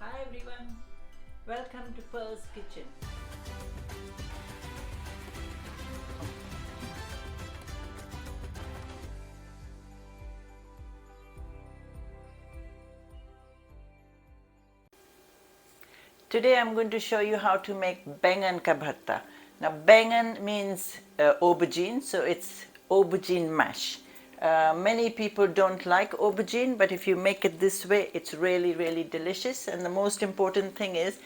Hi everyone, welcome to Pearl's Kitchen. Today I'm going to show you how to make Baingan ka bharta. Now Baingan means aubergine, so it's aubergine mash. Many people don't like aubergine, but if you make it this way, it's really delicious. And the most important thing is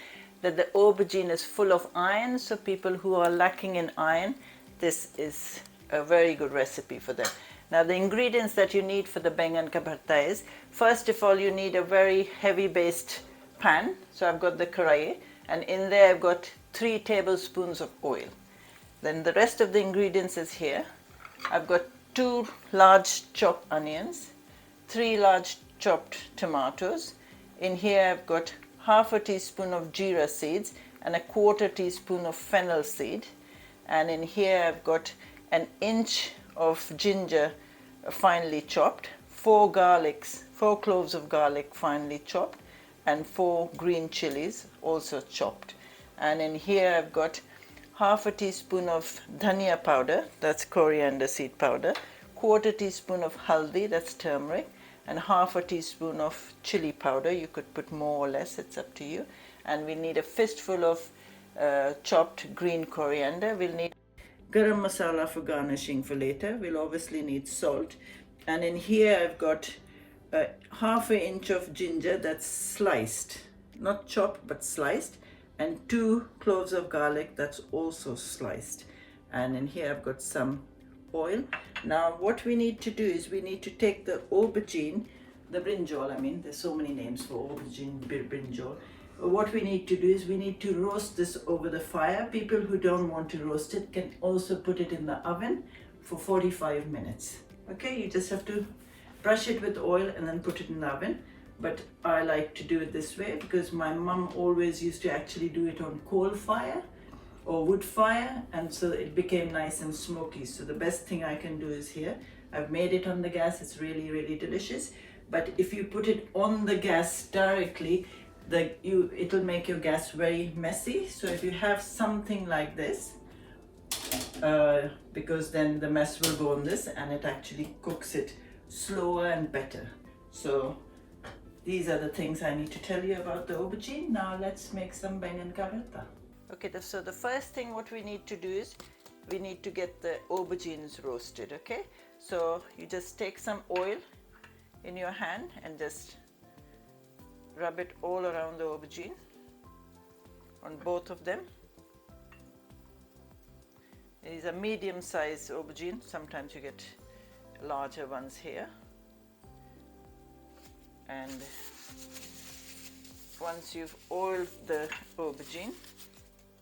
that the aubergine is full of iron, so people who are lacking in iron, this is a very good recipe for them. Now the ingredients that you need for the Baingan ka bharta is, first of all you need a very heavy based pan. So I've got the karahi, and in there I've got 3 tablespoons of oil. Then the rest of the ingredients is here. I've got 2 large chopped onions, 3 large chopped tomatoes. In here I've got half a teaspoon of jeera seeds and a quarter teaspoon of fennel seed. And in here I've got an inch of ginger finely chopped, 4 cloves of garlic finely chopped, and 4 green chilies also chopped. And in here I've got half a teaspoon of dhania powder, that's coriander seed powder, quarter teaspoon of haldi, that's turmeric, and half a teaspoon of chili powder. You could put more or less, it's up to you. And we need a fistful of chopped green coriander. We'll need garam masala for garnishing for later. We'll obviously need salt. And in here I've got half an inch of ginger that's sliced, not chopped but sliced, and 2 cloves of garlic that's also sliced. And in here I've got some oil. Now what we need to do is we need to take the aubergine, the brinjal, there's so many names for aubergine, brinjal. What we need to do is we need to roast this over the fire. People who don't want to roast it can also put it in the oven for 45 minutes. Okay, you just have to brush it with oil and then put it in the oven. But I like to do it this way because my mum always used to actually do it on coal fire or wood fire, and so it became nice and smoky. So the best thing I can do is here. I've made it on the gas, it's really delicious. But if you put it on the gas directly, it'll make your gas very messy. So if you have something like this, because then the mess will go on this and it actually cooks it slower and better. So these are the things I need to tell you about the aubergine. Now let's make some Baingan ka bharta. Okay, so the first thing what we need to do is we need to get the aubergines roasted, okay? So you just take some oil in your hand and just rub it all around the aubergine, on both of them. These are medium sized aubergine, sometimes you get larger ones here. And once you've oiled the aubergine,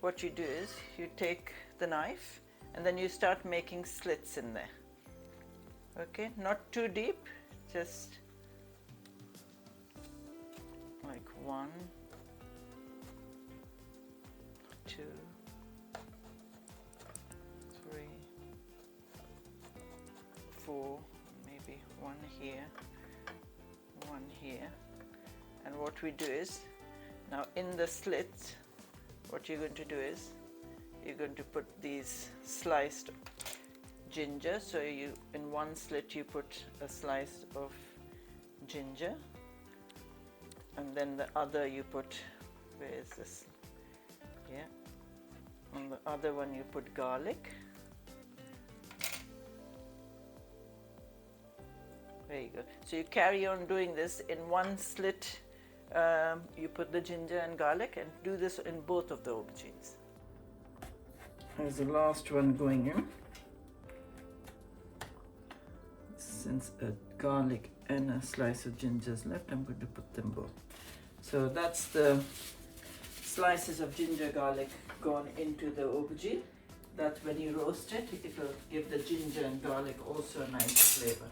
what you do is you take the knife and then you start making slits in there. Okay, not too deep, just like 1, 2, 3, 4, maybe 1 here, 1 here. And what we do is, now in the slits, what you're going to do is you're going to put these sliced ginger. So in one slit you put a slice of ginger, and then the other you put, where is this? Yeah, on the other one you put garlic. There you go. So you carry on doing this. In one slit you put the ginger and garlic, and do this in both of the aubergines. There's the last one going in. Since a garlic and a slice of ginger is left, I'm going to put them both. So that's the slices of ginger garlic gone into the aubergine. That when you roast it, it will give the ginger and garlic also a nice flavor.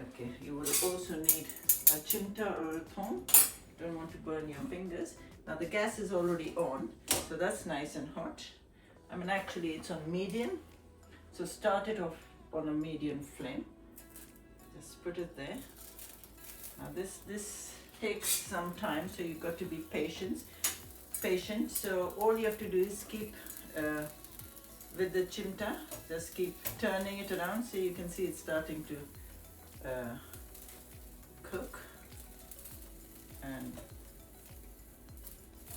Okay, you will also need a chimta or a thong. Don't want to burn your fingers. Now the gas is already on, so that's nice and hot. Actually it's on medium, so start it off on a medium flame. Just put it there. Now this takes some time, so you've got to be patient. So all you have to do is keep with the chimta, just keep turning it around so you can see it's starting to cook, and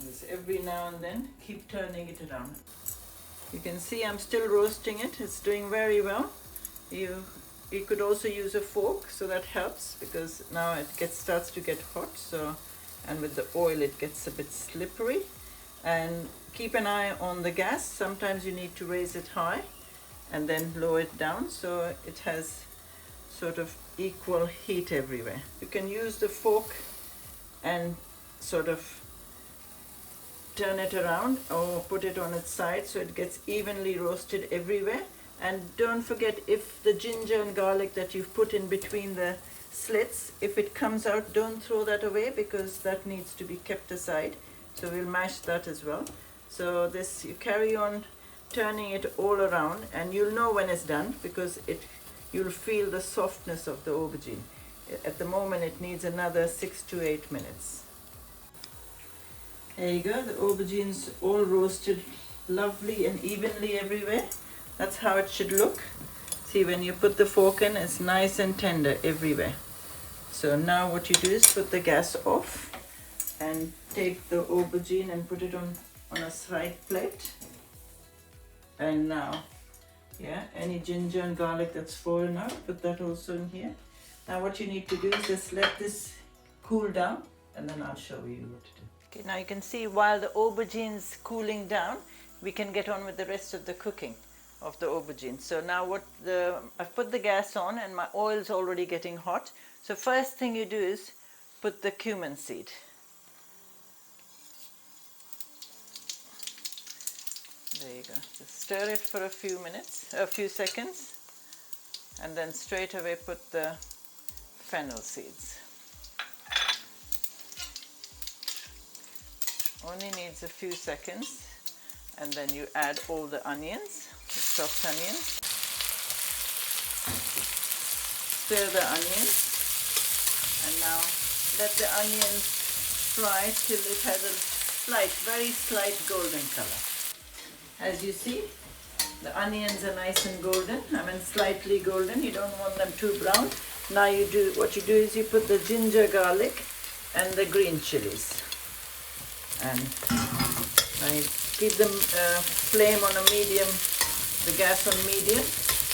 just every now and then keep turning it around. You can see I'm still roasting it. It's doing very well. You could also use a fork, so that helps, because now it starts to get hot. So, and with the oil it gets a bit slippery. And keep an eye on the gas. Sometimes you need to raise it high and then lower it down so it has sort of equal heat everywhere. You can use the fork and sort of turn it around or put it on its side so it gets evenly roasted everywhere. And don't forget, if the ginger and garlic that you've put in between the slits, if it comes out, don't throw that away, because that needs to be kept aside. So we'll mash that as well. So this, you carry on turning it all around, and you'll know when it's done, because you'll feel the softness of the aubergine. At the moment it needs another 6 to 8 minutes. There you go, the aubergines all roasted lovely and evenly everywhere. That's how it should look. See, when you put the fork in, it's nice and tender everywhere. So now what you do is put the gas off and take the aubergine and put it on a side plate. And now, yeah, any ginger and garlic that's fallen out, put that also in here. Now what you need to do is just let this cool down, and then I'll show you what to do. Okay, now you can see while the aubergine's cooling down, we can get on with the rest of the cooking of the aubergine. So now I've put the gas on and my oil's already getting hot. So first thing you do is put the cumin seed. There you go. Just stir it for a few seconds, and then straight away put the fennel seeds. Only needs a few seconds, and then you add all the onions, the chopped onions. Stir the onions, and now let the onions fry till it has a very slight golden color. As you see, the onions are nice and golden. Slightly golden. You don't want them too brown. Now what you do is you put the ginger, garlic, and the green chilies. And I keep the flame on a medium, the gas on medium,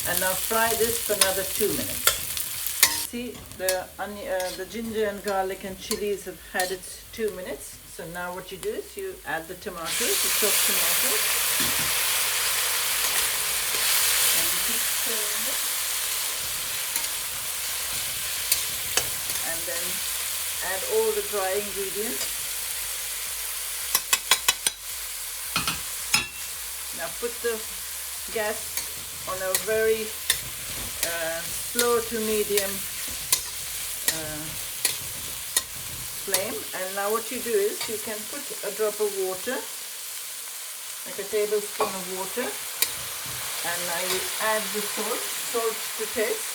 and now fry this for another 2 minutes. See, the ginger and garlic and chilies have had its 2 minutes. So now what you do is you add the tomatoes, the chopped tomatoes, and you keep stirring it. And then add all the dry ingredients. Now put the gas on a very slow to medium flame, and now what you do is you can put a drop of water, like a tablespoon of water, and now you add the salt to taste.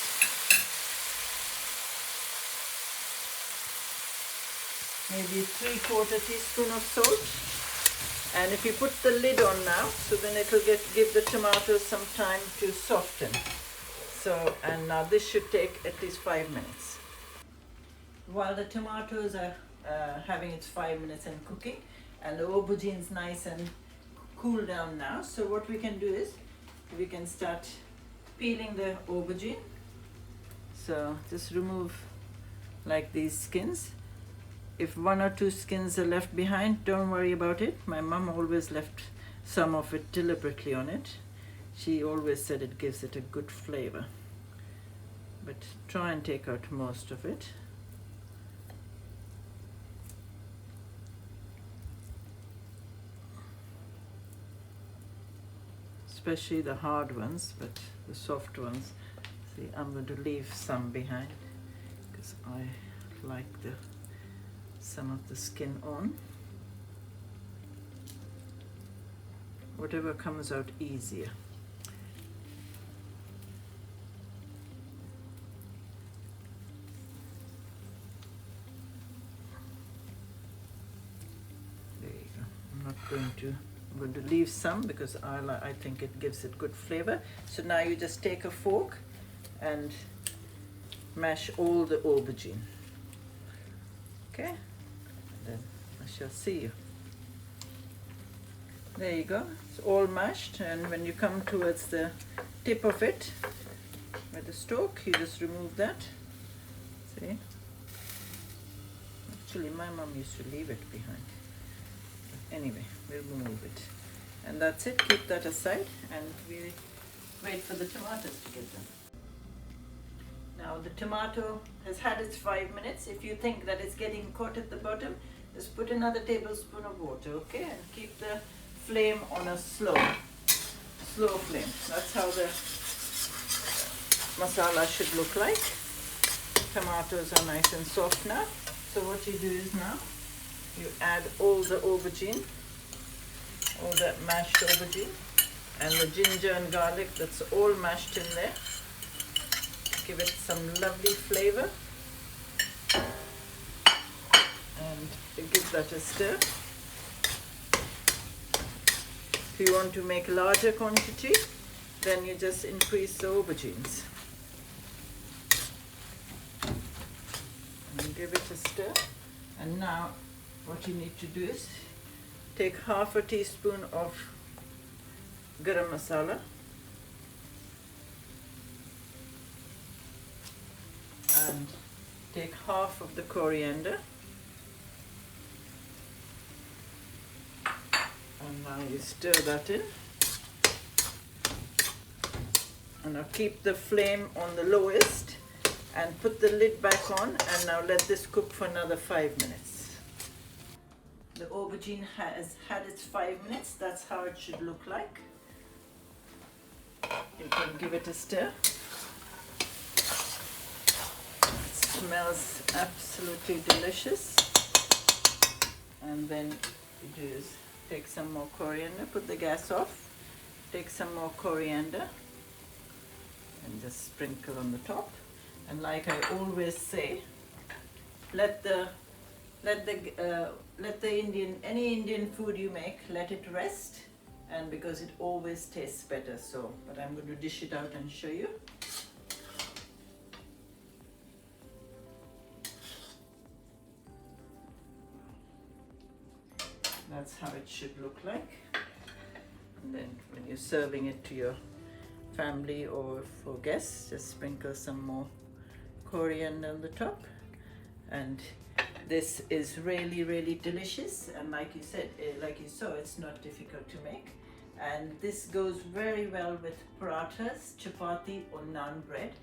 Maybe 3/4 teaspoon of salt. And if you put the lid on now, so then it will give the tomatoes some time to soften. So, and now this should take at least 5 minutes. While the tomatoes are having its 5 minutes and cooking, and the aubergine's nice and cool down now, so what we can do is we can start peeling the aubergine. So just remove like these skins. If 1 or 2 skins are left behind, don't worry about it. My mom always left some of it deliberately on it. She always said it gives it a good flavor. But try and take out most of it. Especially the hard ones, but the soft ones, see, I'm going to leave some behind because I like some of the skin on. Whatever comes out easier. I'm going to leave some because I think it gives it good flavor. So now you just take a fork and mash all the aubergine. Okay, and then I shall see you. There you go, it's all mashed, and when you come towards the tip of it with the stalk, you just remove that. See? Actually, my mom used to leave it behind. But anyway, we'll remove it. And that's it, keep that aside, and we wait for the tomatoes to get done. Now the tomato has had its 5 minutes. If you think that it's getting caught at the bottom, just put another tablespoon of water, okay? And keep the flame on a slow flame. That's how the masala should look like. Tomatoes are nice and soft now. So what you do is now you add all the aubergine, all that mashed aubergine, and the ginger and garlic that's all mashed in there. Give it some lovely flavor and give that a stir. If you want to make a larger quantity, then you just increase the aubergines. And give it a stir. And now what you need to do is take half a teaspoon of garam masala and take half of the coriander. And now you stir that in. And now keep the flame on the lowest and put the lid back on, and now let this cook for another 5 minutes. The aubergine has had its 5 minutes. That's how it should look like. You can give it a stir. It smells absolutely delicious. And then you do is take some more coriander, put the gas off, take some more coriander and just sprinkle on the top. And like I always say, let any Indian food you make, let it rest, and because it always tastes better. So, but I'm going to dish it out and show you. That's how it should look like. And then when you're serving it to your family or for guests, just sprinkle some more coriander on the top. And this is really delicious, and like you said, like you saw, it's not difficult to make, and this goes very well with parathas, chapati or naan bread,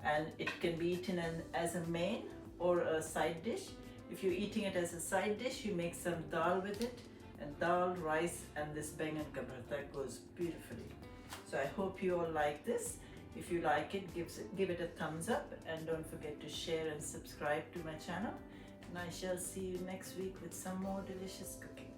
and it can be eaten as a main or a side dish. If you're eating it as a side dish, you make some dal with it, and dal, rice, and this Baingan ka bharta goes beautifully. So I hope you all like this. If you like it, give it a thumbs up, and don't forget to share and subscribe to my channel. And I shall see you next week with some more delicious cooking.